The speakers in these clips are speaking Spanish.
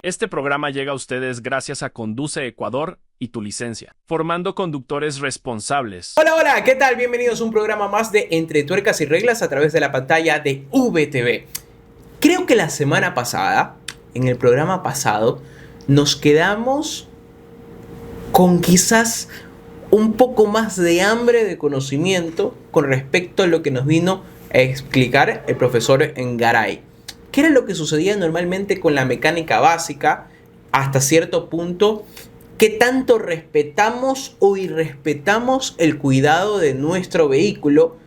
Este programa llega a ustedes gracias a Conduce Ecuador y tu licencia, formando conductores responsables. Hola, hola, ¿qué tal? Bienvenidos a un programa más de Entre Tuercas y Reglas a través de la pantalla de VTV. Creo que la semana pasada, en el programa pasado, nos quedamos con quizás un poco más de hambre de conocimiento con respecto a lo que nos vino a explicar el profesor Ngaray. ¿Qué era lo que sucedía normalmente con la mecánica básica hasta cierto punto? ¿Qué tanto respetamos o irrespetamos el cuidado de nuestro vehículo?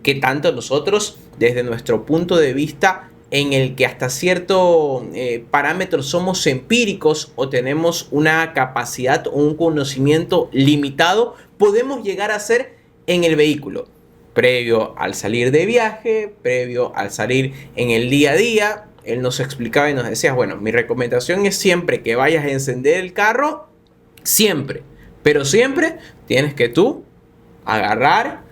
¿Qué tanto nosotros, desde nuestro punto de vista, en el que hasta cierto parámetro somos empíricos o tenemos una capacidad o un conocimiento limitado, podemos llegar a hacer en el vehículo? Previo al salir de viaje, previo al salir en el día a día, él nos explicaba y nos decía, bueno, mi recomendación es siempre que vayas a encender el carro, siempre, pero siempre tienes que tú agarrar,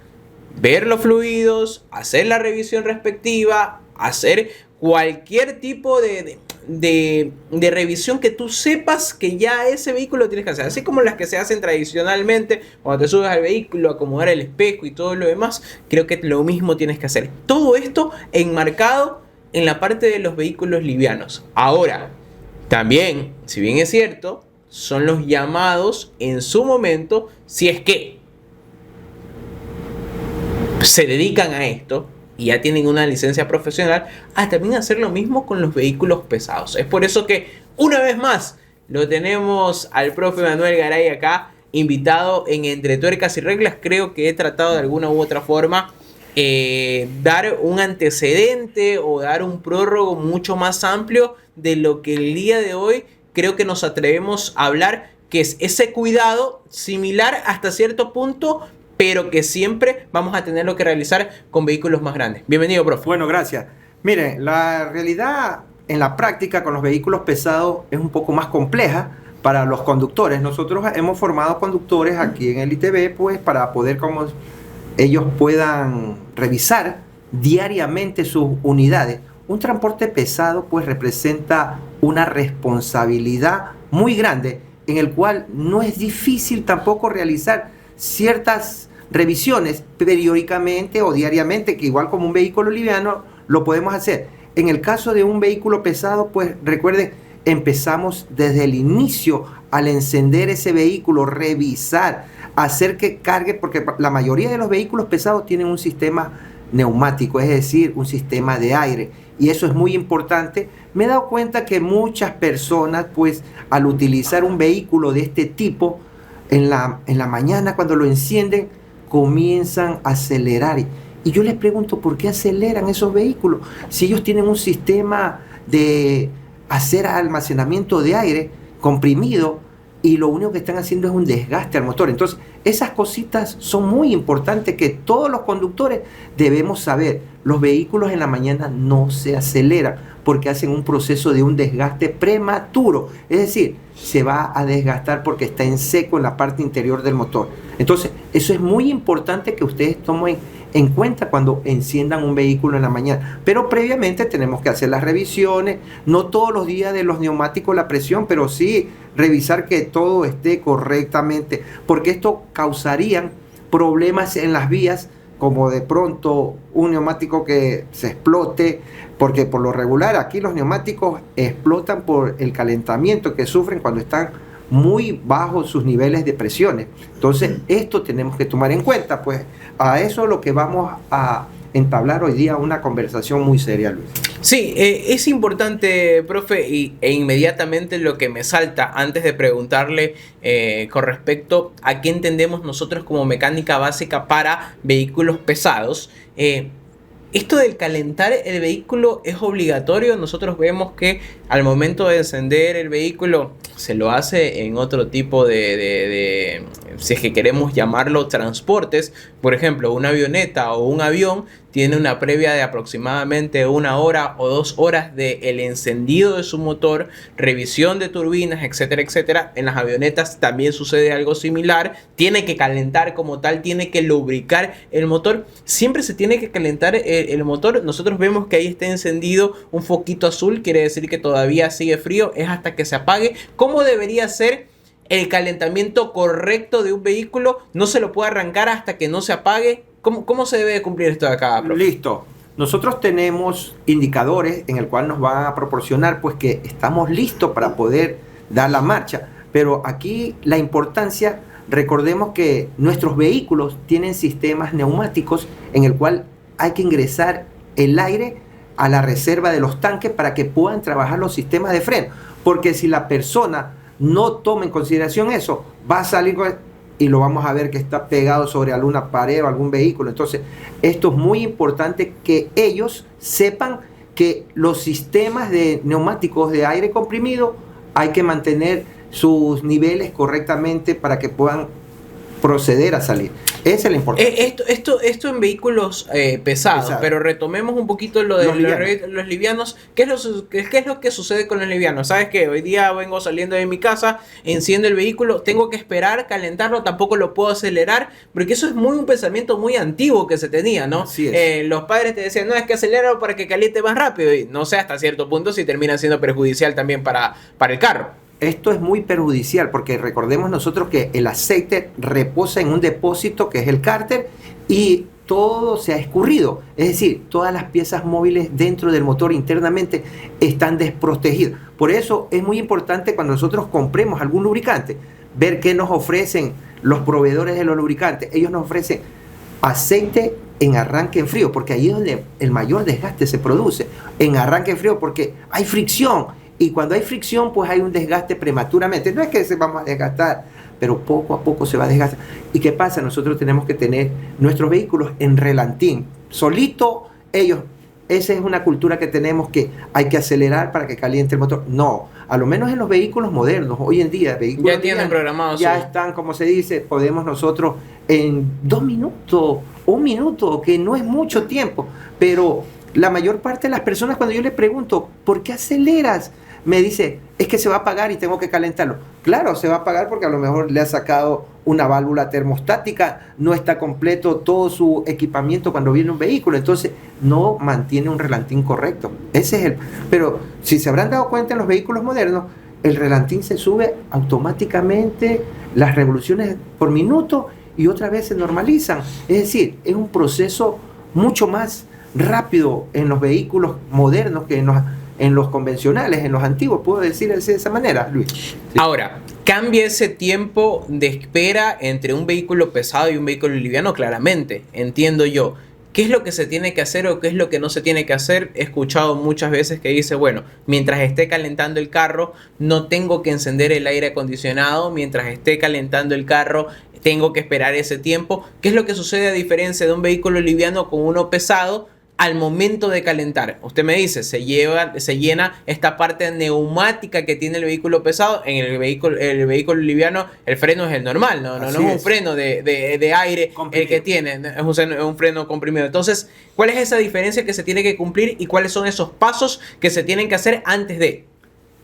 ver los fluidos, hacer la revisión respectiva, hacer cualquier tipo de revisión que tú sepas que ya ese vehículo tienes que hacer. Así como las que se hacen tradicionalmente cuando te subes al vehículo, acomodar el espejo y todo lo demás, creo que lo mismo tienes que hacer. Todo esto enmarcado en la parte de los vehículos livianos. Ahora, también, si bien es cierto, son los llamados en su momento, si es que se dedican a esto y ya tienen una licencia profesional, a también hacer lo mismo con los vehículos pesados. Es por eso que una vez más lo tenemos al profe Manuel Garay acá invitado en Entre Tuercas y Reglas. Creo que he tratado de alguna u otra forma dar un antecedente o dar un prólogo mucho más amplio de lo que el día de hoy creo que nos atrevemos a hablar, que es ese cuidado similar hasta cierto punto, pero que siempre vamos a tenerlo que realizar con vehículos más grandes. Bienvenido, profe. Bueno, gracias. Miren, la realidad en la práctica con los vehículos pesados es un poco más compleja para los conductores. Nosotros hemos formado conductores aquí en el ITV, pues, para poder como ellos puedan revisar diariamente sus unidades. Un transporte pesado, pues, representa una responsabilidad muy grande en el cual no es difícil tampoco realizar ciertas revisiones periódicamente o diariamente, que igual como un vehículo liviano lo podemos hacer. En el caso de un vehículo pesado, pues recuerden, empezamos desde el inicio al encender ese vehículo, revisar, hacer que cargue, porque la mayoría de los vehículos pesados tienen un sistema neumático, es decir, un sistema de aire, y eso es muy importante. Me he dado cuenta que muchas personas, pues, al utilizar un vehículo de este tipo, en la mañana cuando lo encienden, comienzan a acelerar. Y yo les pregunto, ¿por qué aceleran esos vehículos? Si ellos tienen un sistema de hacer almacenamiento de aire comprimido y lo único que están haciendo es un desgaste al motor. Entonces, esas cositas son muy importantes que todos los conductores debemos saber. Los vehículos en la mañana no se aceleran porque hacen un proceso de un desgaste prematuro. Es decir, se va a desgastar porque está en seco en la parte interior del motor. Entonces, eso es muy importante que ustedes tomen en cuenta cuando enciendan un vehículo en la mañana. Pero previamente tenemos que hacer las revisiones, no todos los días de los neumáticos la presión, pero sí revisar que todo esté correctamente, porque esto causaría problemas en las vías, como de pronto un neumático que se explote, porque por lo regular aquí los neumáticos explotan por el calentamiento que sufren cuando están muy bajos sus niveles de presiones. Entonces esto tenemos que tomar en cuenta, pues a eso es lo que vamos a entablar hoy día una conversación muy seria, Luis. Sí, es importante, profe, e inmediatamente lo que me salta antes de preguntarle con respecto a qué entendemos nosotros como mecánica básica para vehículos pesados. Esto del calentar el vehículo es obligatorio. Nosotros vemos que al momento de encender el vehículo se lo hace en otro tipo si es que queremos llamarlo transportes. Por ejemplo, una avioneta o un avión tiene una previa de aproximadamente 1 hora o 2 horas del encendido de su motor, revisión de turbinas, etcétera, etcétera. En las avionetas también sucede algo similar. Tiene que calentar como tal, tiene que lubricar el motor. Siempre se tiene que calentar el motor, nosotros vemos que ahí está encendido un foquito azul, quiere decir que todavía sigue frío, es hasta que se apague. ¿Cómo debería ser el calentamiento correcto de un vehículo? No se lo puede arrancar hasta que no se apague. ¿Cómo se debe cumplir esto de acá, profe? Listo. Nosotros tenemos indicadores en el cual nos va a proporcionar pues que estamos listos para poder dar la marcha. Pero aquí la importancia, recordemos que nuestros vehículos tienen sistemas neumáticos en el cual hay que ingresar el aire a la reserva de los tanques para que puedan trabajar los sistemas de freno. Porque si la persona no toma en consideración eso, va a salir y lo vamos a ver que está pegado sobre alguna pared o algún vehículo. Entonces, esto es muy importante que ellos sepan que los sistemas de neumáticos de aire comprimido hay que mantener sus niveles correctamente para que puedan proceder a salir. Esa es la importancia. Esto en vehículos pesados, pero retomemos un poquito lo de los livianos. ¿Qué es lo que sucede con los livianos? ¿Sabes qué? Hoy día vengo saliendo de mi casa, enciendo el vehículo, tengo que esperar, calentarlo, tampoco lo puedo acelerar, porque eso es un pensamiento muy antiguo que se tenía, ¿no? Así es. Los padres te decían, no, es que aceléralo para que caliente más rápido, y no sé hasta cierto punto si termina siendo perjudicial también para el carro. Esto es muy perjudicial porque recordemos nosotros que el aceite reposa en un depósito que es el cárter y todo se ha escurrido. Es decir, todas las piezas móviles dentro del motor internamente están desprotegidas. Por eso es muy importante cuando nosotros compremos algún lubricante, ver qué nos ofrecen los proveedores de los lubricantes. Ellos nos ofrecen aceite en arranque en frío, porque ahí es donde el mayor desgaste se produce. En arranque en frío porque hay fricción. Y cuando hay fricción, pues hay un desgaste prematuramente. No es que se vamos a desgastar, pero poco a poco se va a desgastar. ¿Y qué pasa? Nosotros tenemos que tener nuestros vehículos en relantín. Solito ellos, esa es una cultura que tenemos, que hay que acelerar para que caliente el motor. No, a lo menos en los vehículos modernos, hoy en día, vehículos ya tienen programados. Ya están, como se dice, podemos nosotros en 2 minutos, 1 minuto, que no es mucho tiempo, pero la mayor parte de las personas, cuando yo les pregunto, ¿por qué aceleras?, me dice, es que se va a apagar y tengo que calentarlo. Claro, se va a apagar porque a lo mejor le ha sacado una válvula termostática, no está completo todo su equipamiento cuando viene un vehículo, entonces no mantiene un relantín correcto. Ese es pero si se habrán dado cuenta en los vehículos modernos, el relantín se sube automáticamente, las revoluciones por minuto y otra vez se normalizan. Es decir, es un proceso mucho más rápido en los vehículos modernos que en los convencionales, en los antiguos, ¿puedo decir de esa manera, Luis? Sí. Ahora, ¿cambia ese tiempo de espera entre un vehículo pesado y un vehículo liviano? Claramente, entiendo yo. ¿Qué es lo que se tiene que hacer o qué es lo que no se tiene que hacer? He escuchado muchas veces que dice, bueno, mientras esté calentando el carro, no tengo que encender el aire acondicionado, mientras esté calentando el carro, tengo que esperar ese tiempo. ¿Qué es lo que sucede a diferencia de un vehículo liviano con uno pesado? Al momento de calentar, usted me dice, se llena esta parte neumática que tiene el vehículo pesado. En el vehículo liviano, el freno es el normal, no es un freno de aire comprimido. El que tiene, es un freno comprimido. Entonces, ¿cuál es esa diferencia que se tiene que cumplir y cuáles son esos pasos que se tienen que hacer antes de?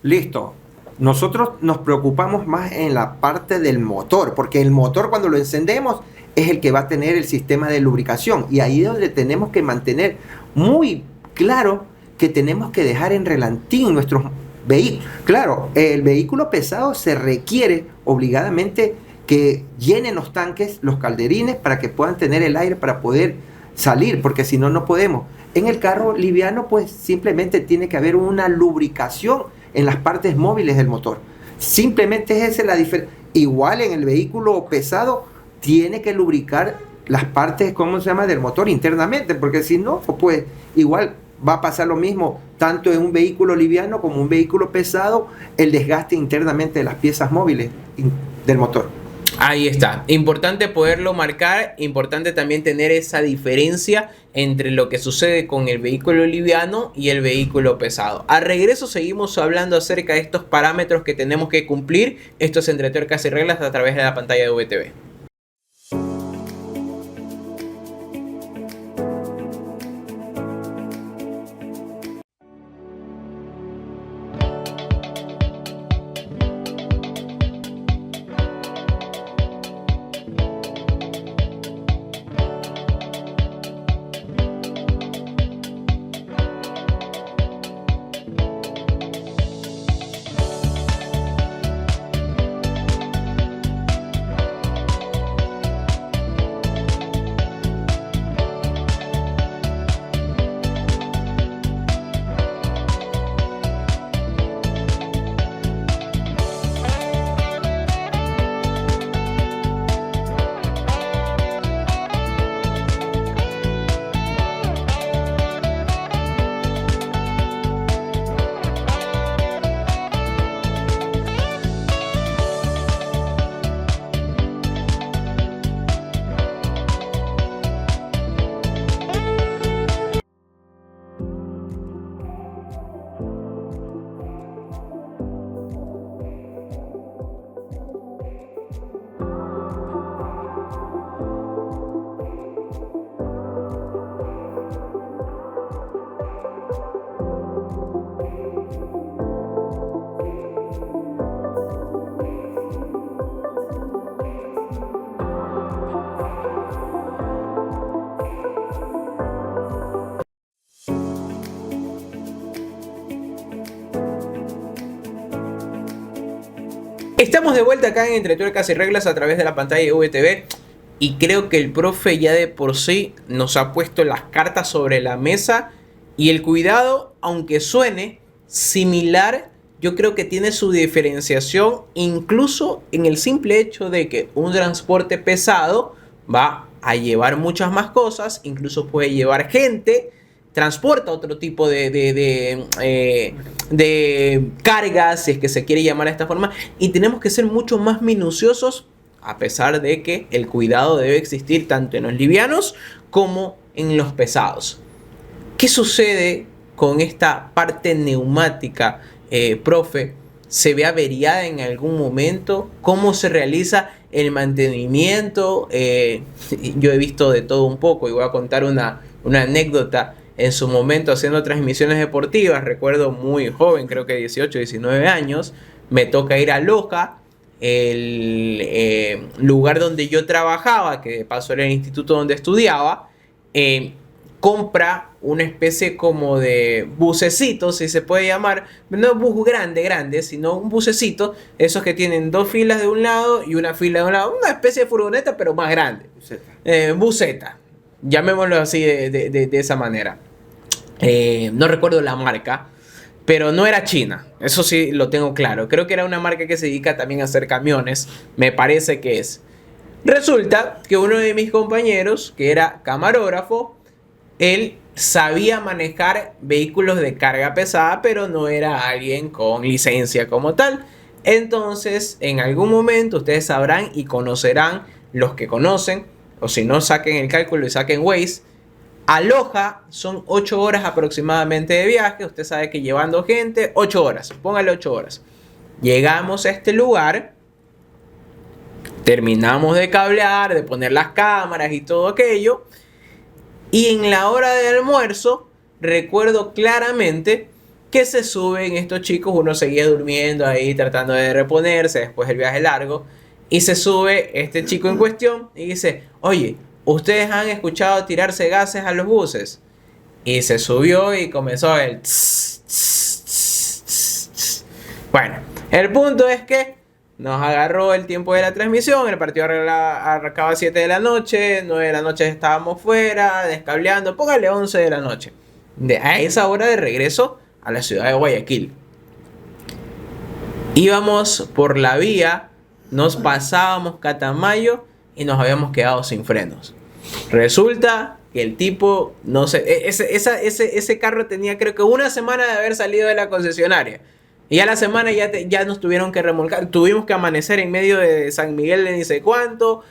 Listo. Nosotros nos preocupamos más en la parte del motor, porque el motor, cuando lo encendemos, es el que va a tener el sistema de lubricación, y ahí es donde tenemos que mantener muy claro que tenemos que dejar en relantín nuestros vehículos. Claro, el vehículo pesado se requiere obligadamente que llenen los tanques, los calderines, para que puedan tener el aire para poder salir, porque si no, no podemos. En el carro liviano, pues simplemente tiene que haber una lubricación en las partes móviles del motor. Simplemente esa es la diferencia. Igual en el vehículo pesado, tiene que lubricar las partes, ¿cómo se llama?, del motor internamente, porque si no, pues igual va a pasar lo mismo, tanto en un vehículo liviano como un vehículo pesado, el desgaste internamente de las piezas móviles del motor. Ahí está, importante poderlo marcar, importante también tener esa diferencia entre lo que sucede con el vehículo liviano y el vehículo pesado. Al regreso seguimos hablando acerca de estos parámetros que tenemos que cumplir. Esto es Entre Tuercas y Reglas a través de la pantalla de VTV. Estamos de vuelta acá en Entre Tuercas y Reglas a través de la pantalla de VTV y creo que el profe ya de por sí nos ha puesto las cartas sobre la mesa y el cuidado, aunque suene similar, yo creo que tiene su diferenciación incluso en el simple hecho de que un transporte pesado va a llevar muchas más cosas, incluso puede llevar gente, transporta otro tipo de cargas, si es que se quiere llamar de esta forma, y tenemos que ser mucho más minuciosos, a pesar de que el cuidado debe existir tanto en los livianos como en los pesados. ¿Qué sucede con esta parte neumática, profe? ¿Se ve averiada en algún momento? ¿Cómo se realiza el mantenimiento? Yo he visto de todo un poco y voy a contar una anécdota. En su momento haciendo transmisiones deportivas, recuerdo muy joven, creo que 18, 19 años, me toca ir a Loja, el lugar donde yo trabajaba, que de paso era el instituto donde estudiaba, compra una especie como de bucecito, si se puede llamar, no un bus grande, sino un bucecito, esos que tienen dos filas de un lado y una fila de un lado, una especie de furgoneta pero más grande, buseta, llamémoslo así de esa manera. No recuerdo la marca, pero no era China, eso sí lo tengo claro. Creo que era una marca que se dedica también a hacer camiones, me parece que es. Resulta que uno de mis compañeros, que era camarógrafo, él sabía manejar vehículos de carga pesada, pero no era alguien con licencia como tal. Entonces, en algún momento ustedes sabrán y conocerán, los que conocen, o si no, saquen el cálculo y saquen Waze. A Loja son 8 horas aproximadamente de viaje. Usted sabe que llevando gente, 8 horas. Póngale 8 horas. Llegamos a este lugar. Terminamos de cablear, de poner las cámaras y todo aquello. Y en la hora de almuerzo, recuerdo claramente que se suben estos chicos. Uno seguía durmiendo ahí, tratando de reponerse después del viaje largo. Y se sube este chico en cuestión y dice: oye, ¿ustedes han escuchado tirarse gases a los buses? Y se subió y comenzó el tss, tss, tss, tss, tss. Bueno, el punto es que nos agarró el tiempo de la transmisión. El partido arrancaba a 7 de la noche, 9 de la noche estábamos fuera, descableando, póngale 11 de la noche. A esa hora de regreso a la ciudad de Guayaquil. Íbamos por la vía, nos pasábamos Catamayo y nos habíamos quedado sin frenos. Resulta que el tipo, no sé, ese carro tenía creo que una semana de haber salido de la concesionaria. Y a la semana ya nos tuvieron que remolcar. Tuvimos que amanecer en medio de San Miguel de ni sé cuánto,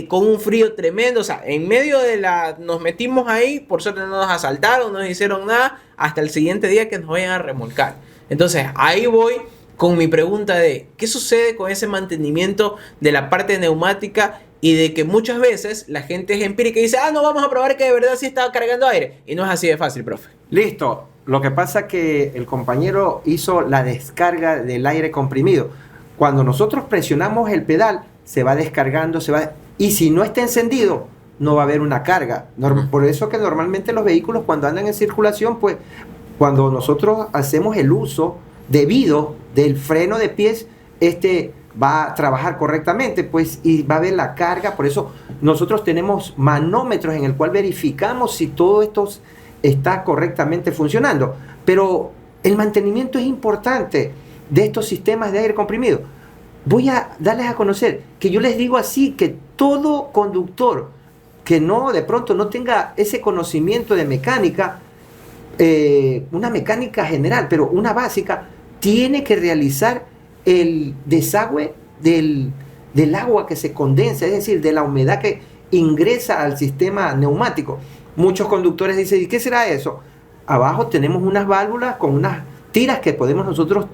con un frío tremendo. O sea, en medio de nos metimos ahí, por suerte no nos asaltaron, no nos hicieron nada, hasta el siguiente día que nos vayan a remolcar. Entonces, ahí voy con mi pregunta de ¿qué sucede con ese mantenimiento de la parte neumática? Y de que muchas veces la gente es empírica y dice: no, vamos a probar que de verdad sí está cargando aire. Y no es así de fácil, profe. Listo. Lo que pasa es que el compañero hizo la descarga del aire comprimido. Cuando nosotros presionamos el pedal, se va descargando, y si no está encendido, no va a haber una carga. Por eso que normalmente los vehículos, cuando andan en circulación, pues cuando nosotros hacemos el uso debido del freno de pies, va a trabajar correctamente, pues, y va a haber la carga. Por eso nosotros tenemos manómetros en el cual verificamos si todo esto está correctamente funcionando. Pero el mantenimiento es importante de estos sistemas de aire comprimido. Voy a darles a conocer que yo les digo así, que todo conductor que de pronto no tenga ese conocimiento de mecánica, una mecánica general, pero una básica, tiene que realizar el desagüe del agua que se condensa, es decir, de la humedad que ingresa al sistema neumático. Muchos conductores dicen: ¿y qué será eso? Abajo tenemos unas válvulas con unas tiras que podemos nosotros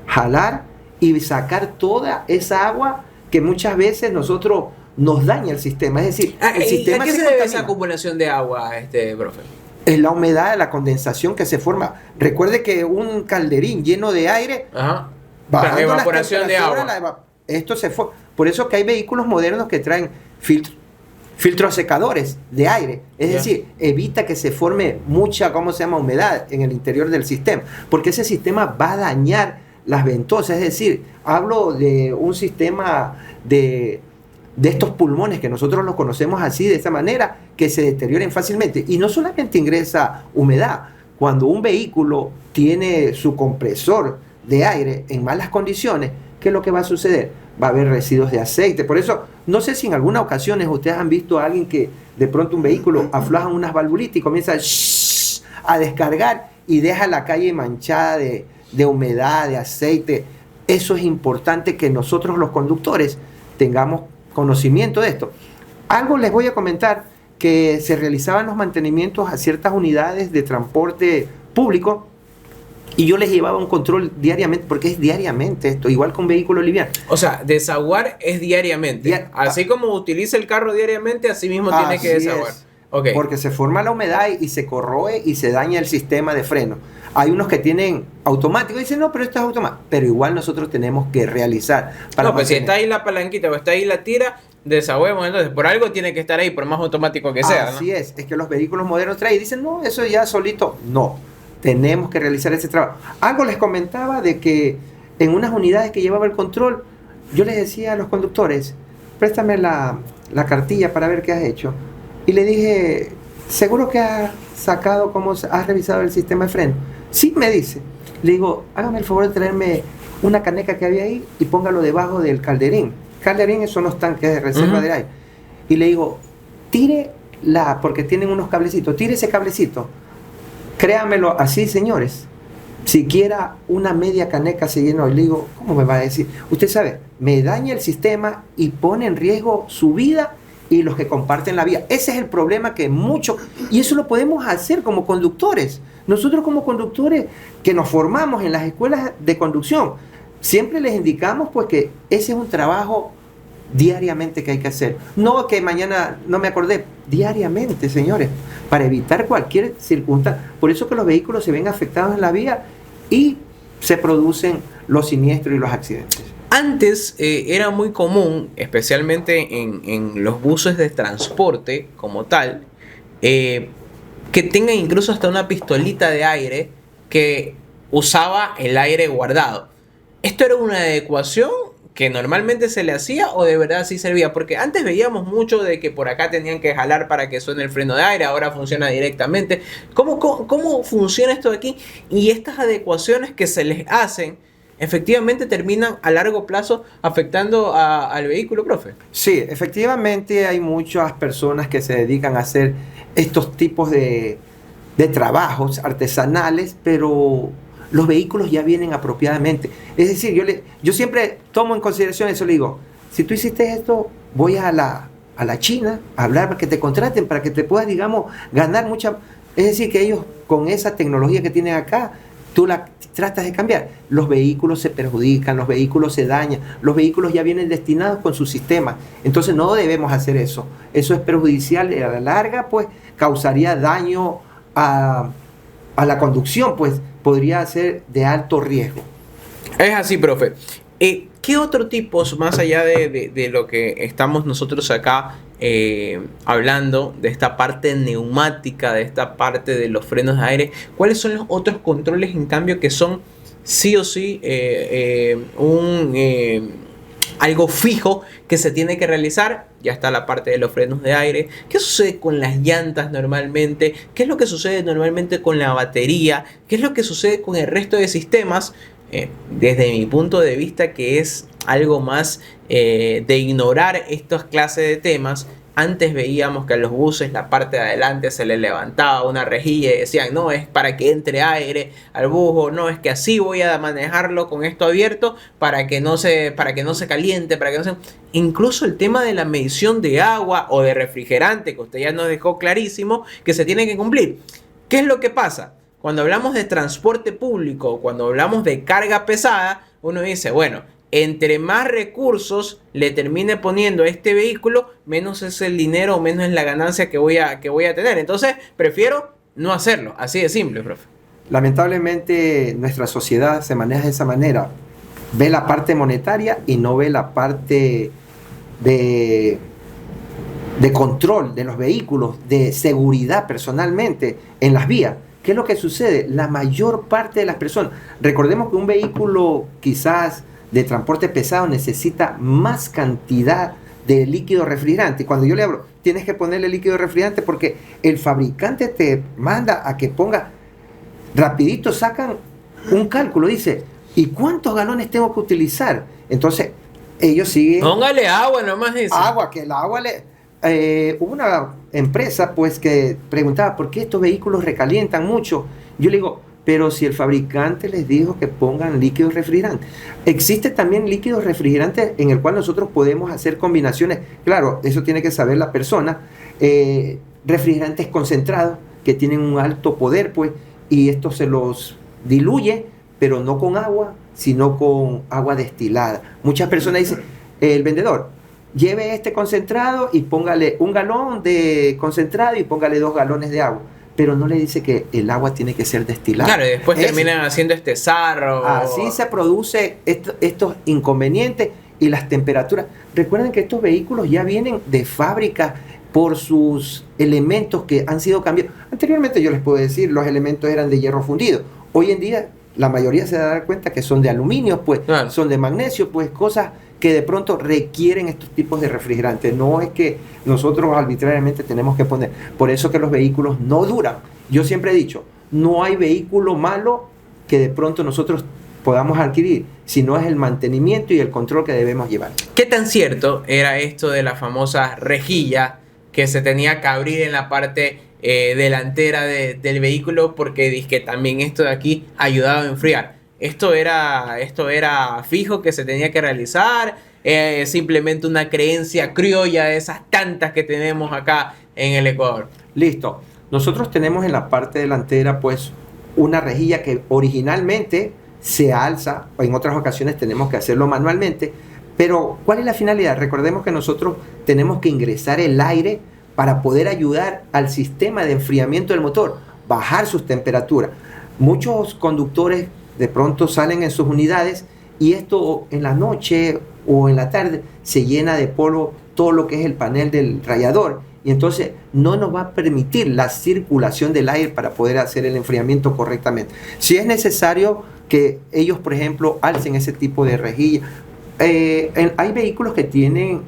jalar y sacar toda esa agua que muchas veces nos daña el sistema. Es decir, el sistema ¿a qué se debe esa acumulación de agua, profe? Es la humedad, la condensación que se forma. Recuerde que un calderín lleno de aire, la evaporación de agua. Esto se fue. Por eso que hay vehículos modernos que traen filtros secadores de aire. Es decir, evita que se forme mucha, humedad en el interior del sistema. Porque ese sistema va a dañar las ventosas, es decir, hablo de un sistema de estos pulmones que nosotros los conocemos así, de esta manera, que se deterioren fácilmente. Y no solamente ingresa humedad, cuando un vehículo tiene su compresor de aire en malas condiciones, ¿qué es lo que va a suceder? Va a haber residuos de aceite. Por eso, no sé si en algunas ocasiones ustedes han visto a alguien que de pronto un vehículo afloja unas valvulitas y comienza a descargar y deja la calle manchada de humedad, de aceite. Eso es importante que nosotros los conductores tengamos conocimiento de esto. Algo les voy a comentar, que se realizaban los mantenimientos a ciertas unidades de transporte público y yo les llevaba un control diariamente, porque es diariamente esto, igual que un vehículo liviano. O sea, desaguar es diariamente. Así como utiliza el carro diariamente, así mismo tiene que desaguar. Okay. Porque se forma la humedad y se corroe y se daña el sistema de freno. Hay unos que tienen automático y dicen, no, pero esto es automático. Pero igual nosotros tenemos que realizar. No, pues si está ahí la palanquita o está ahí la tira, desagüemos. Entonces, por algo tiene que estar ahí, por más automático que sea. Así es que los vehículos modernos traen y dicen, no, eso ya solito. No, tenemos que realizar ese trabajo. Algo les comentaba de que en unas unidades que llevaba el control, yo les decía a los conductores, préstame la cartilla para ver qué has hecho. Y le dije, ¿seguro que has sacado has revisado el sistema de freno? Sí, me dice. Le digo, hágame el favor de traerme una caneca que había ahí y póngalo debajo del calderín. Calderín son los tanques de reserva de aire. Y le digo, tire porque tienen unos cablecitos, tire ese cablecito. Créamelo así, señores. Siquiera una media caneca se llenó. Y le digo, ¿cómo me va a decir? Usted sabe, me daña el sistema y pone en riesgo su vida y los que comparten la vía. Ese es el problema que y eso lo podemos hacer como conductores. Nosotros como conductores que nos formamos en las escuelas de conducción, siempre les indicamos pues que ese es un trabajo diariamente que hay que hacer. No que mañana no me acordé, diariamente, señores, para evitar cualquier circunstancia. Por eso que los vehículos se ven afectados en la vía y se producen los siniestros y los accidentes. Antes era muy común, especialmente en los buses de transporte como tal, que tengan incluso hasta una pistolita de aire que usaba el aire guardado. ¿Esto era una adecuación que normalmente se le hacía o de verdad sí servía? Porque antes veíamos mucho de que por acá tenían que jalar para que suene el freno de aire, ahora funciona directamente. ¿Cómo funciona esto de aquí? Y estas adecuaciones que se les hacen, efectivamente terminan a largo plazo afectando al vehículo, profe. Sí, efectivamente hay muchas personas que se dedican a hacer estos tipos de trabajos artesanales, pero los vehículos ya vienen apropiadamente. Es decir, yo siempre tomo en consideración eso, le digo, si tú hiciste esto, voy a la China a hablar para que te contraten, para que te puedas, digamos, ganar mucha... Es decir, que ellos con esa tecnología que tienen acá, tú la tratas de cambiar. Los vehículos se perjudican, los vehículos se dañan, los vehículos ya vienen destinados con su sistema. Entonces no debemos hacer eso. Eso es perjudicial y a la larga pues causaría daño a la conducción, pues podría ser de alto riesgo. Es así, profe. ¿Qué otro tipo, más allá de lo que estamos nosotros acá hablando, de esta parte neumática, de esta parte de los frenos de aire, cuáles son los otros controles en cambio que son sí o sí algo fijo que se tiene que realizar? Ya está la parte de los frenos de aire. ¿Qué sucede con las llantas normalmente? ¿Qué es lo que sucede normalmente con la batería? ¿Qué es lo que sucede con el resto de sistemas? Desde mi punto de vista, que es algo más de ignorar estas clases de temas. Antes veíamos que a los buses la parte de adelante se les levantaba una rejilla y decían, no, es para que entre aire al bus, no, es que así voy a manejarlo con esto abierto para que no se caliente, para que no se... Incluso el tema de la medición de agua o de refrigerante, que usted ya nos dejó clarísimo, que se tiene que cumplir. ¿Qué es lo que pasa? Cuando hablamos de transporte público, cuando hablamos de carga pesada, uno dice, bueno, entre más recursos le termine poniendo a este vehículo, menos es el dinero o menos es la ganancia que voy a tener. Entonces, prefiero no hacerlo. Así de simple, profe. Lamentablemente, nuestra sociedad se maneja de esa manera. Ve la parte monetaria y no ve la parte de control de los vehículos, de seguridad personalmente en las vías, ¿qué es lo que sucede? La mayor parte de las personas, recordemos que un vehículo quizás de transporte pesado necesita más cantidad de líquido refrigerante. Cuando yo le hablo, tienes que ponerle líquido refrigerante porque el fabricante te manda a que ponga, rapidito sacan un cálculo, dice, ¿y cuántos galones tengo que utilizar? Entonces, ellos siguen... Póngale agua nomás dice. Agua, que el agua le... hubo una empresa pues que preguntaba ¿por qué estos vehículos recalientan mucho? Yo le digo, pero si el fabricante les dijo que pongan líquidos refrigerantes. Existe también líquidos refrigerantes en el cual nosotros podemos hacer combinaciones. Claro, eso tiene que saber la persona. Refrigerantes concentrados que tienen un alto poder, pues, y esto se los diluye, pero no con agua, sino con agua destilada. Muchas personas dicen, el vendedor, lleve este concentrado y póngale 1 galón de concentrado y póngale 2 galones de agua. Pero no le dice que el agua tiene que ser destilada. Claro, y después terminan haciendo este sarro. Así se produce estos inconvenientes y las temperaturas. Recuerden que estos vehículos ya vienen de fábrica por sus elementos que han sido cambiados. Anteriormente yo les puedo decir, los elementos eran de hierro fundido. Hoy en día la mayoría se da cuenta que son de aluminio, pues, claro, son de magnesio, pues, cosas que de pronto requieren estos tipos de refrigerantes. No es que nosotros arbitrariamente tenemos que poner. Por eso que los vehículos no duran. Yo siempre he dicho, no hay vehículo malo que de pronto nosotros podamos adquirir, sino es el mantenimiento y el control que debemos llevar. ¿Qué tan cierto era esto de la famosa rejilla que se tenía que abrir en la parte delantera del vehículo porque dizque también esto de aquí ayudaba a enfriar? ¿Esto era fijo que se tenía que realizar? ¿Simplemente una creencia criolla de esas tantas que tenemos acá en el Ecuador? Listo. Nosotros tenemos en la parte delantera pues una rejilla que originalmente se alza, o en otras ocasiones tenemos que hacerlo manualmente. Pero ¿cuál es la finalidad? Recordemos que nosotros tenemos que ingresar el aire para poder ayudar al sistema de enfriamiento del motor, bajar sus temperaturas. Muchos conductores de pronto salen en sus unidades y esto en la noche o en la tarde se llena de polvo todo lo que es el panel del radiador y entonces no nos va a permitir la circulación del aire para poder hacer el enfriamiento correctamente. Si es necesario que ellos, por ejemplo, alcen ese tipo de rejilla. Hay vehículos que tienen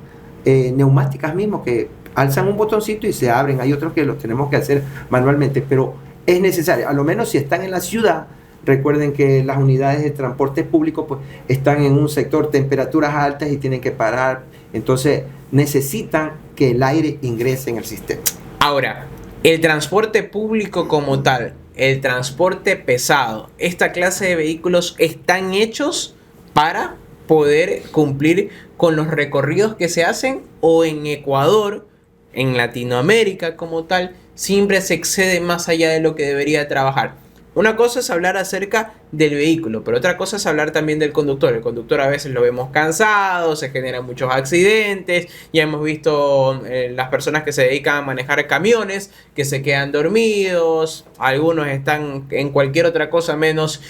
neumáticas mismos que alzan un botoncito y se abren. Hay otros que los tenemos que hacer manualmente, pero es necesario, a lo menos si están en la ciudad. Recuerden que las unidades de transporte público pues, están en un sector temperaturas altas y tienen que parar. Entonces necesitan que el aire ingrese en el sistema. Ahora, el transporte público como tal, el transporte pesado, esta clase de vehículos están hechos para poder cumplir con los recorridos que se hacen, o en Ecuador, en Latinoamérica como tal, siempre se excede más allá de lo que debería trabajar. Una cosa es hablar acerca del vehículo, pero otra cosa es hablar también del conductor. El conductor a veces lo vemos cansado, se generan muchos accidentes. Ya hemos visto las personas que se dedican a manejar camiones que se quedan dormidos. Algunos están en cualquier otra cosa menos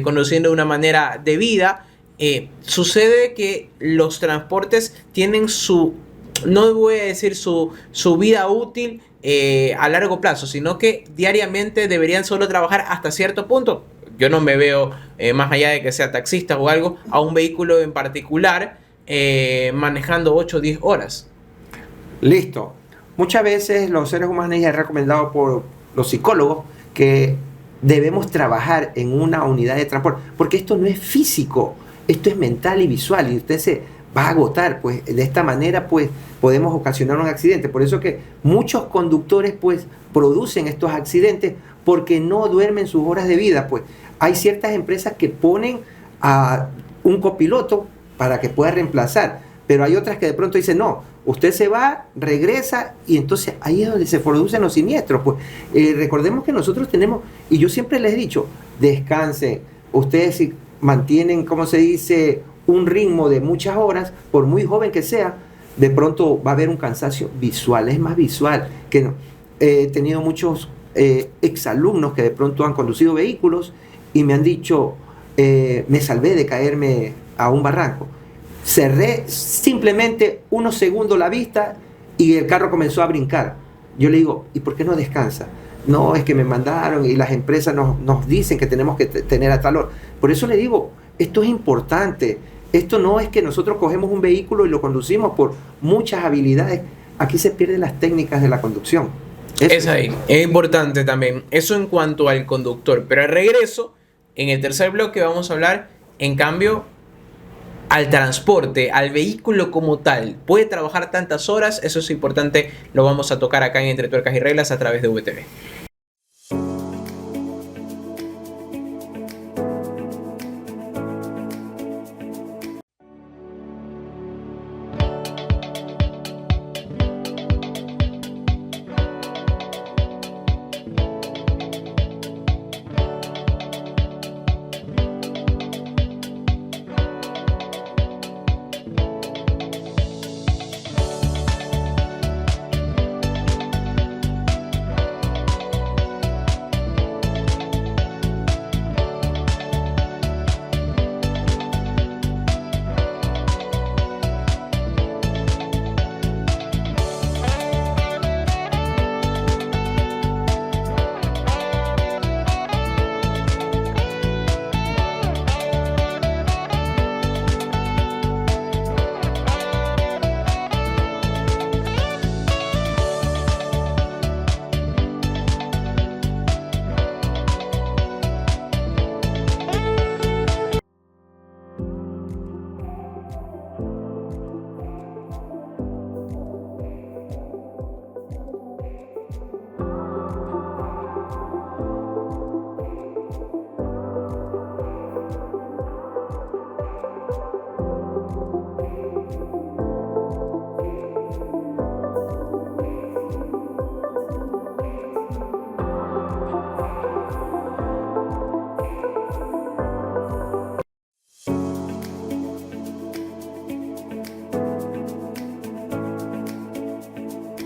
conduciendo de una manera debida. Sucede que los transportes tienen no voy a decir su vida útil a largo plazo, sino que diariamente deberían solo trabajar hasta cierto punto. Yo no me veo, más allá de que sea taxista o algo, a un vehículo en particular manejando 8 o 10 horas. Listo. Muchas veces los seres humanos es recomendado por los psicólogos que debemos trabajar en una unidad de transporte, porque esto no es físico, esto es mental y visual, y usted se va a agotar, pues de esta manera pues podemos ocasionar un accidente. Por eso que muchos conductores pues producen estos accidentes porque no duermen sus horas de vida. Pues hay ciertas empresas que ponen a un copiloto para que pueda reemplazar, pero hay otras que de pronto dicen no, usted se va, regresa, y entonces ahí es donde se producen los siniestros. Pues recordemos que nosotros tenemos, y yo siempre les he dicho, descansen. Ustedes si mantienen, como se dice, un ritmo de muchas horas, por muy joven que sea, de pronto va a haber un cansancio visual, es más visual que no. He tenido muchos exalumnos que de pronto han conducido vehículos y me han dicho, me salvé de caerme a un barranco. Cerré simplemente unos segundos la vista y el carro comenzó a brincar. Yo le digo, ¿y por qué no descansa? no, es que me mandaron y las empresas nos dicen que tenemos que tener a tal hora. Por eso le digo, esto es importante. Esto no es que nosotros cogemos un vehículo y lo conducimos por muchas habilidades. Aquí se pierden las técnicas de la conducción. Es ahí, es importante también. Eso en cuanto al conductor. Pero al regreso, en el tercer bloque vamos a hablar, en cambio, al transporte, al vehículo como tal. ¿Puede trabajar tantas horas? Eso es importante, lo vamos a tocar acá en Entre Tuercas y Reglas a través de VTV.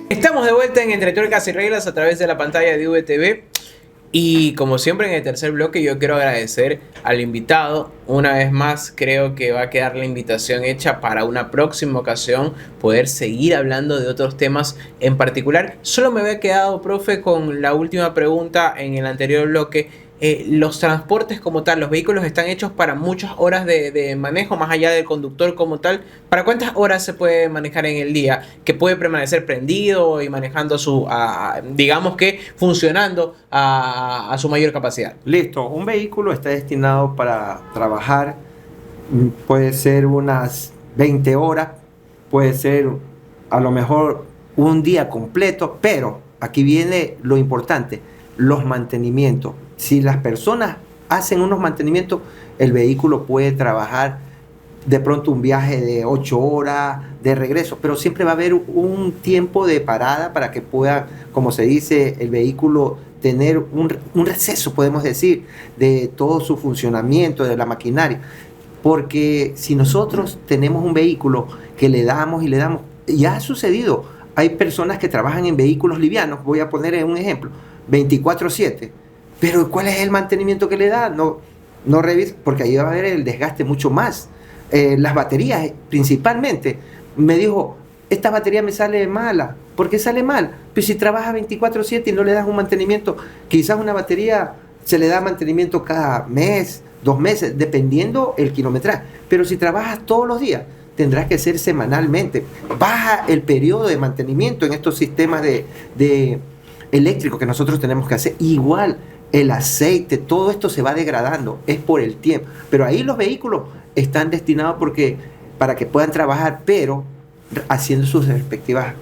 Estamos de vuelta en Entre Tuercas y Reglas a través de la pantalla de VTV. Y como siempre en el tercer bloque yo quiero agradecer al invitado. Una vez más creo que va a quedar la invitación hecha para una próxima ocasión poder seguir hablando de otros temas en particular. Solo me había quedado, profe, con la última pregunta en el anterior bloque. Los transportes como tal, los vehículos están hechos para muchas horas de manejo, más allá del conductor como tal. ¿Para cuántas horas se puede manejar en el día? Que puede permanecer prendido y manejando digamos que funcionando a su mayor capacidad. Listo, un vehículo está destinado para trabajar, puede ser unas 20 horas, puede ser a lo mejor un día completo, pero aquí viene lo importante, los mantenimientos. Si las personas hacen unos mantenimientos, el vehículo puede trabajar de pronto un viaje de 8 horas de regreso, pero siempre va a haber un tiempo de parada para que pueda, como se dice, el vehículo tener un receso, podemos decir, de todo su funcionamiento, de la maquinaria. Porque si nosotros tenemos un vehículo que le damos y le damos, ya ha sucedido, hay personas que trabajan en vehículos livianos, voy a poner un ejemplo, 24/7, pero ¿cuál es el mantenimiento que le da? No revisa, porque ahí va a haber el desgaste mucho más. Las baterías, principalmente, me dijo, esta batería me sale mala. ¿Por qué sale mal? Pues si trabaja 24/7 y no le das un mantenimiento, quizás una batería se le da mantenimiento cada mes, 2 meses, dependiendo el kilometraje. Pero si trabajas todos los días, tendrás que ser semanalmente. Baja el periodo de mantenimiento en estos sistemas de eléctricos que nosotros tenemos que hacer. Igual, el aceite, todo esto se va degradando, es por el tiempo. Pero ahí los vehículos están destinados para que puedan trabajar, pero haciendo sus respectivas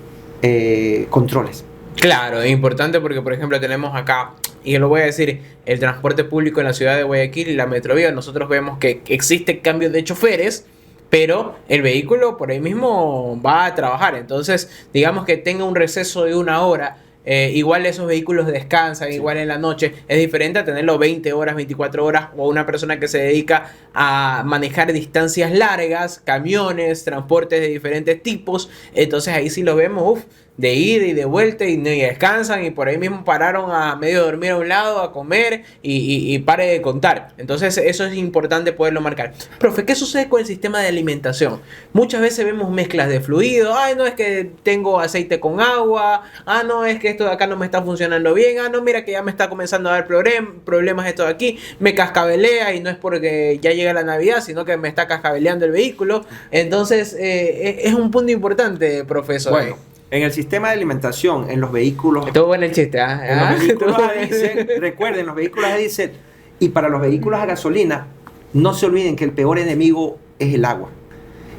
controles. Claro, es importante porque, por ejemplo, tenemos acá, y lo voy a decir, el transporte público en la ciudad de Guayaquil y la Metrovía. Nosotros vemos que existe cambio de choferes, pero el vehículo por ahí mismo va a trabajar. Entonces, digamos que tenga un receso de 1 hora. Igual esos vehículos descansan, sí. Igual en la noche. Es diferente a tenerlo 20 horas, 24 horas, o una persona que se dedica a manejar distancias largas, camiones, transportes de diferentes tipos. Entonces ahí sí lo vemos, de ida y de vuelta y descansan y por ahí mismo pararon a medio dormir a un lado, a comer y pare de contar. Entonces eso es importante poderlo marcar. Profe, ¿qué sucede con el sistema de alimentación? Muchas veces vemos mezclas de fluidos. Ay, no, es que tengo aceite con agua. Ah, no, es que esto de acá no me está funcionando bien. Ah, no, mira que ya me está comenzando a dar problemas esto de aquí. Me cascabelea y no es porque ya llega la Navidad, sino que me está cascabeleando el vehículo. Entonces es un punto importante, profesor. Bueno, en el sistema de alimentación, en los vehículos... Estuvo bueno el chiste, ¿ah? En los vehículos a diésel, recuerden, los vehículos a diésel y para los vehículos a gasolina, no se olviden que el peor enemigo es el agua.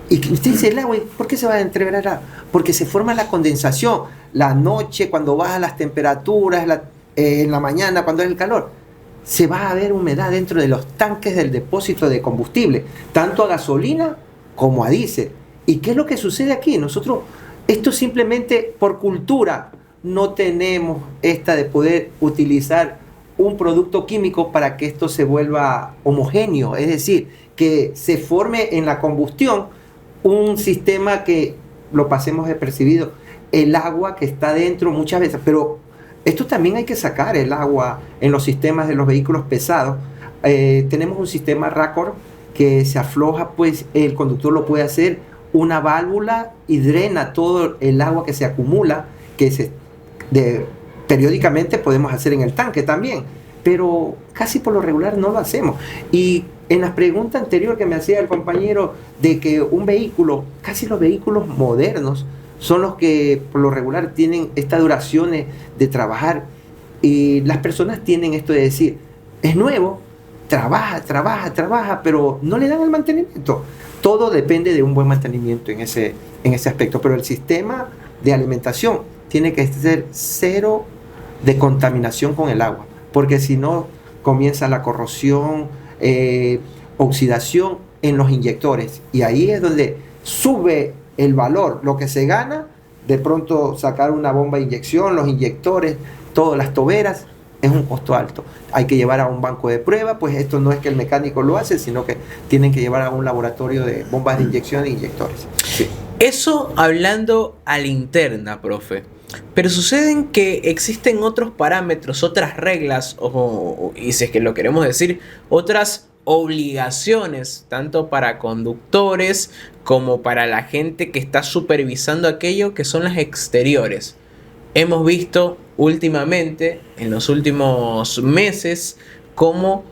Y que usted dice, el agua, ¿por qué se va a entreverar? Porque se forma la condensación. La noche, cuando bajan las temperaturas, en la mañana, cuando es el calor, se va a ver humedad dentro de los tanques del depósito de combustible, tanto a gasolina como a diésel. ¿Y qué es lo que sucede aquí? Nosotros, esto simplemente por cultura, no tenemos esta de poder utilizar un producto químico para que esto se vuelva homogéneo, es decir, que se forme en la combustión un sistema que lo pasemos desapercibido, el agua que está dentro muchas veces, pero esto también hay que sacar el agua en los sistemas de los vehículos pesados. Tenemos un sistema Raccord que se afloja, pues el conductor lo puede hacer, una válvula y drena todo el agua que se acumula, periódicamente podemos hacer en el tanque también, pero casi por lo regular no lo hacemos. Y en la pregunta anterior que me hacía el compañero de que un vehículo, casi los vehículos modernos son los que por lo regular tienen estas duraciones de trabajar, y las personas tienen esto de decir, es nuevo, trabaja, pero no le dan el mantenimiento. Todo depende de un buen mantenimiento en ese aspecto, pero el sistema de alimentación tiene que ser cero de contaminación con el agua, porque si no comienza la corrosión, oxidación en los inyectores, y ahí es donde sube el valor, lo que se gana, de pronto sacar una bomba de inyección, los inyectores, todas las toberas, es un costo alto. Hay que llevar a un banco de prueba, pues esto no es que el mecánico lo hace, sino que tienen que llevar a un laboratorio de bombas de inyección e inyectores. Sí. Eso hablando a la interna, profe. Pero suceden que existen otros parámetros, otras reglas, y si es que lo queremos decir, otras obligaciones, tanto para conductores como para la gente que está supervisando aquello, que son las exteriores. Hemos visto últimamente, en los últimos meses, cómo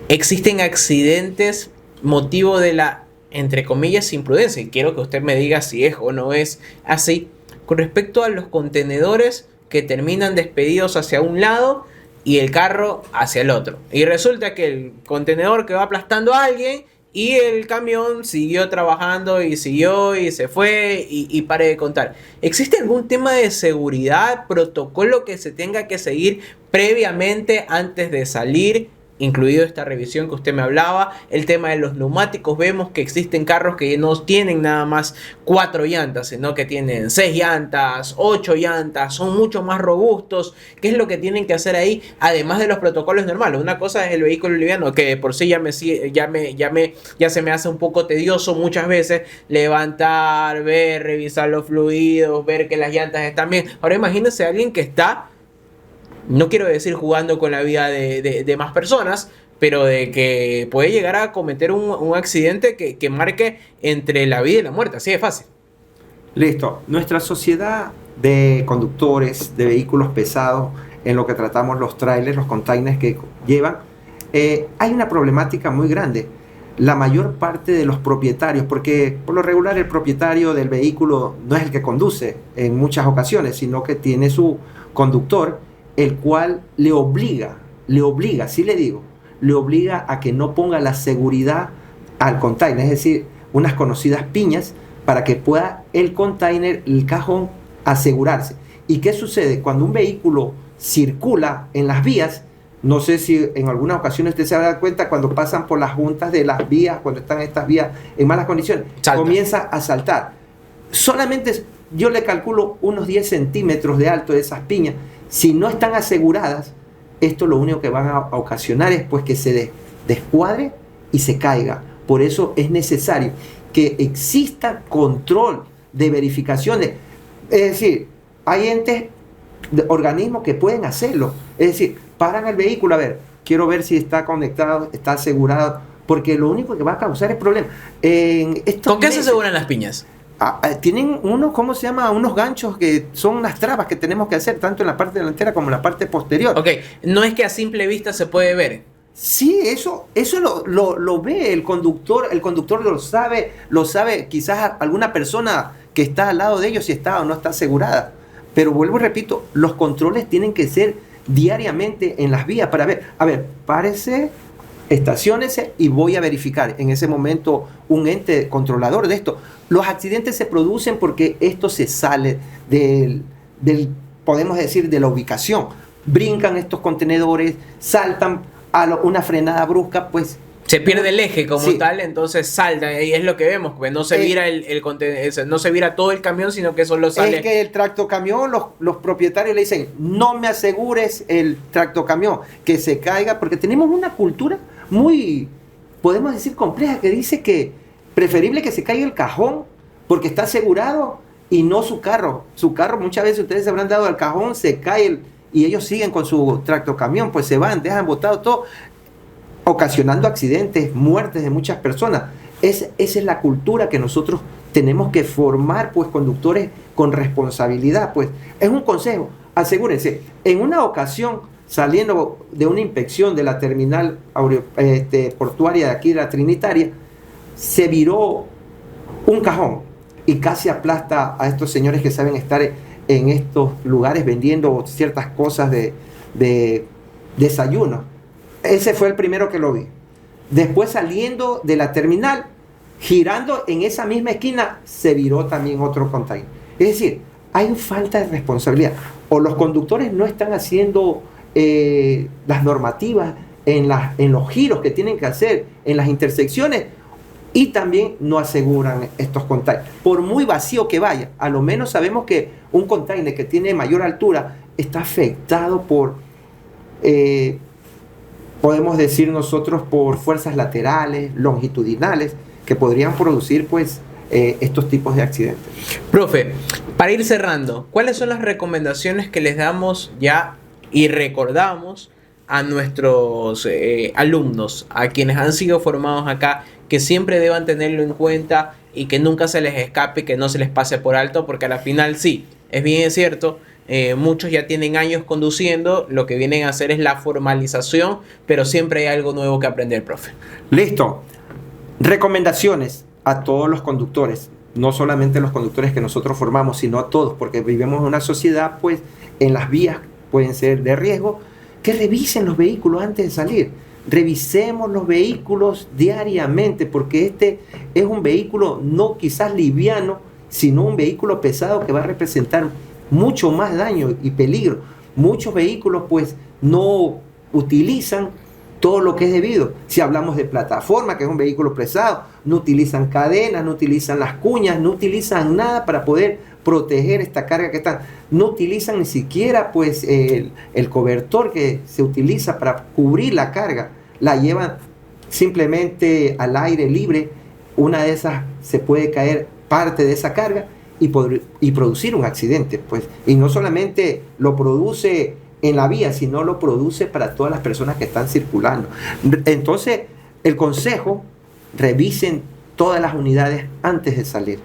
existen accidentes motivo de la, entre comillas, imprudencia. Y quiero que usted me diga si es o no es así. Con respecto a los contenedores que terminan despedidos hacia un lado y el carro hacia el otro. Y resulta que el contenedor que va aplastando a alguien y el camión siguió trabajando y siguió y se fue y pare de contar. ¿Existe algún tema de seguridad, protocolo que se tenga que seguir previamente antes de salir? Incluido esta revisión que usted me hablaba, el tema de los neumáticos. Vemos que existen carros que no tienen nada más 4 llantas, sino que tienen 6 llantas, 8 llantas, son mucho más robustos. ¿Qué es lo que tienen que hacer ahí? Además de los protocolos normales. Una cosa es el vehículo liviano, que por sí ya se me hace un poco tedioso muchas veces levantar, ver, revisar los fluidos, ver que las llantas están bien. Ahora imagínense a alguien que está, no quiero decir jugando con la vida de más personas, pero de que puede llegar a cometer un accidente que marque entre la vida y la muerte, así de fácil. Listo. Nuestra sociedad de conductores de vehículos pesados, en lo que tratamos los trailers, los containers que llevan, hay una problemática muy grande. La mayor parte de los propietarios, porque por lo regular el propietario del vehículo no es el que conduce en muchas ocasiones, sino que tiene su conductor, el cual le obliga, sí le digo, le obliga a que no ponga la seguridad al container, es decir, unas conocidas piñas para que pueda el container, el cajón, asegurarse. ¿Y qué sucede? Cuando un vehículo circula en las vías, no sé si en algunas ocasiones usted se da cuenta, cuando pasan por las juntas de las vías, cuando están estas vías en malas condiciones, comienza a saltar. Solamente yo le calculo unos 10 centímetros de alto de esas piñas. Si no están aseguradas, esto lo único que van a ocasionar es pues que se descuadre y se caiga. Por eso es necesario que exista control de verificaciones. Es decir, hay entes, organismos que pueden hacerlo. Es decir, paran el vehículo, a ver, quiero ver si está conectado, está asegurado, porque lo único que va a causar es problema. ¿Con qué se aseguran las piñas? Tienen unos, ¿cómo se llama? Unos ganchos que son unas trabas que tenemos que hacer, tanto en la parte delantera como en la parte posterior. Ok, no es que a simple vista se puede ver. Sí, eso lo ve el conductor lo sabe quizás alguna persona que está al lado de ellos si está o no está asegurada. Pero vuelvo y repito, los controles tienen que ser diariamente en las vías para ver, a ver, párese, estaciónese y voy a verificar en ese momento un ente controlador de esto. Los accidentes se producen porque esto se sale podemos decir, de la ubicación. Brincan estos contenedores, saltan a una frenada brusca, pues se pierde el eje como sí. tal, entonces salta, y es lo que vemos, pues no se vira no se vira todo el camión, sino que solo sale. Es que el tractocamión, los propietarios le dicen, no me asegures el tractocamión, que se caiga, porque tenemos una cultura muy, podemos decir, compleja, que dice que preferible que se caiga el cajón, porque está asegurado, y no su carro. Su carro, muchas veces ustedes se habrán dado al cajón, se cae y ellos siguen con su tractocamión, pues se van, dejan botado todo, ocasionando accidentes, muertes de muchas personas. Esa es la cultura que nosotros tenemos que formar, pues, conductores con responsabilidad. Pues es un consejo, asegúrense. En una ocasión, saliendo de una inspección de la terminal portuaria de aquí de la Trinitaria, se viró un cajón y casi aplasta a estos señores que saben estar en estos lugares vendiendo ciertas cosas de desayuno. Ese fue el primero que lo vi. Después, saliendo de la terminal, girando en esa misma esquina, se viró también otro container. Es decir, hay falta de responsabilidad. O los conductores no están haciendo las normativas en los giros que tienen que hacer, en las intersecciones, y también no aseguran estos containers. Por muy vacío que vaya, a lo menos sabemos que un container que tiene mayor altura está afectado por, podemos decir nosotros, por fuerzas laterales, longitudinales, que podrían producir pues estos tipos de accidentes. Profe, para ir cerrando, ¿cuáles son las recomendaciones que les damos ya y recordamos a nuestros alumnos, a quienes han sido formados acá, que siempre deban tenerlo en cuenta y que nunca se les escape, que no se les pase por alto, porque a la final sí, es bien cierto, muchos ya tienen años conduciendo, lo que vienen a hacer es la formalización, pero siempre hay algo nuevo que aprender, profe? Listo. Recomendaciones a todos los conductores, no solamente los conductores que nosotros formamos, sino a todos, porque vivimos en una sociedad, pues, en las vías pueden ser de riesgo, que revisen los vehículos antes de salir. Revisemos los vehículos diariamente, porque este es un vehículo no quizás liviano, sino un vehículo pesado que va a representar mucho más daño y peligro. Muchos vehículos pues no utilizan todo lo que es debido. Si hablamos de plataforma, que es un vehículo pesado, no utilizan cadenas, no utilizan las cuñas, no utilizan nada para poder proteger esta carga que están. No utilizan ni siquiera pues el cobertor que se utiliza para cubrir la carga. La llevan simplemente al aire libre. Una de esas se puede caer parte de esa carga y producir un accidente, pues. Y no solamente lo produce en la vía, sino lo produce para todas las personas que están circulando. Entonces, el consejo, revisen todas las unidades antes de salir,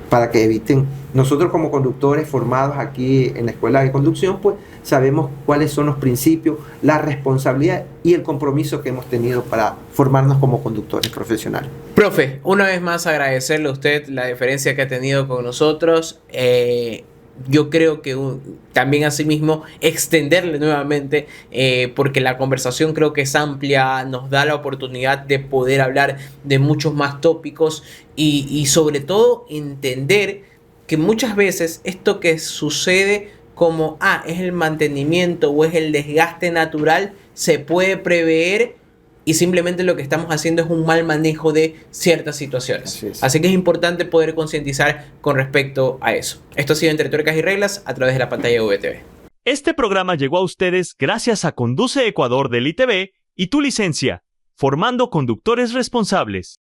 para que eviten. Nosotros como conductores formados aquí en la Escuela de Conducción, pues sabemos cuáles son los principios, la responsabilidad y el compromiso que hemos tenido para formarnos como conductores profesionales. Profe, una vez más agradecerle a usted la deferencia que ha tenido con nosotros. Yo creo que también asimismo extenderle nuevamente, porque la conversación creo que es amplia, nos da la oportunidad de poder hablar de muchos más tópicos y sobre todo entender que muchas veces esto que sucede como es el mantenimiento o es el desgaste natural, se puede prever. Y simplemente lo que estamos haciendo es un mal manejo de ciertas situaciones. Así que es importante poder concientizar con respecto a eso. Esto ha sido Entre Tuercas y Reglas a través de la pantalla de VTV. Este programa llegó a ustedes gracias a Conduce Ecuador del ITV y Tu Licencia, formando conductores responsables.